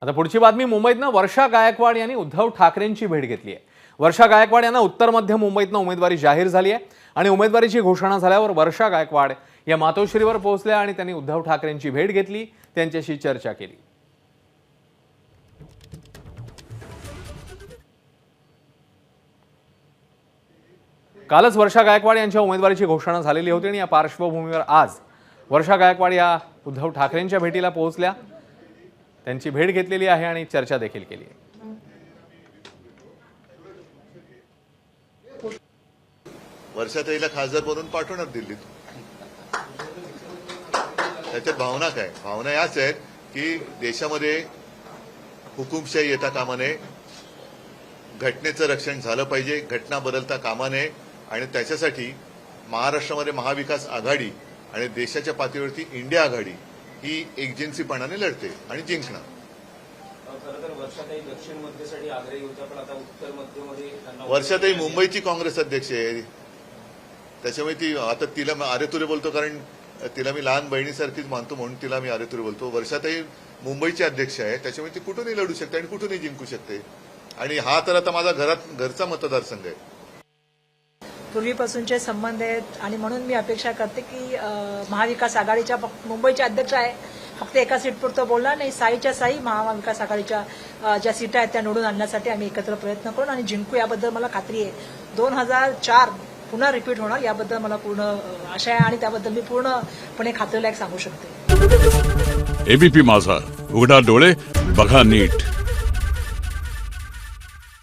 आता पुढची बातमी मुंबईतनं वर्षा गायकवाड यांनी उद्धव ठाकरेंची भेट घेतली आहे। वर्षा गायकवाड यांना उत्तर मध्य मुंबईतनं उमेदवारी जाहीर झाली आहे आणि उमेदवारीची घोषणा झाल्यावर वर्षा गायकवाड या मातोश्रीवर पोहोचल्या आणि त्यांनी उद्धव ठाकरेंची भेट घेतली, त्यांच्याशी चर्चा केली। कालच वर्षा गायकवाड यांच्या उमेदवारीची घोषणा झालेली होती आणि या पार्श्वभूमीवर आज वर्षा गायकवाड या उद्धव ठाकरेंच्या भेटीला पोहोचल्या, त्यांची भेट घेतलेली आहे आणि चर्चा देखील केली आहे। वर्षाताईला खासदार बनवून पाठवणार दिल्लीत। त्याच्यात भावना काय? भावना याच आहेत की देशामध्ये हुकुमशाही येता कामा नये, घटनेचं रक्षण झालं पाहिजे, घटना बदलता कामा नये आणि त्याच्यासाठी महाराष्ट्रामध्ये महाविकास आघाडी आणि देशाच्या पातळीवरती इंडिया आघाडी ही एकजिन्सीपणाने लढते आणि जिंकणार। खरं तर वर्षाताई दक्षिण मध्यसाठी आग्रही होत्या, पण आता उत्तर मध्यमध्ये वर्षाताई मुंबईची काँग्रेस अध्यक्ष आहे, त्याच्यामुळे ती आता तिला अरेतुरे बोलतो, कारण तिला मी लहान बहिणीसारखीच मानतो म्हणून तिला मी अरेतुरे बोलतो। वर्षाताई मुंबईची अध्यक्ष आहे, त्याच्यामुळे ती कुठूनही लढू शकते आणि कुठूनही जिंकू शकते आणि हा तर आता माझा घरचा मतदारसंघ आहे। पूर्वीपासूनचे संबंध आहेत आणि म्हणून मी अपेक्षा करते की महाविकास आघाडीच्या मुंबईच्या अध्यक्ष आहे, फक्त एका सीटपुरतं बोलणार नाही, साईच्या साई महाविकास आघाडीच्या ज्या सीटा आहेत त्या निवडून आणण्यासाठी आम्ही एकत्र प्रयत्न करू आणि जिंकू याबद्दल मला खात्री आहे। 2004 पुन्हा रिपीट होणार याबद्दल मला पूर्ण आशा आहे आणि त्याबद्दल मी पूर्णपणे खात्रीलायक सांगू शकते। एबीपी माझा, उघडा डोळे बघा नीट।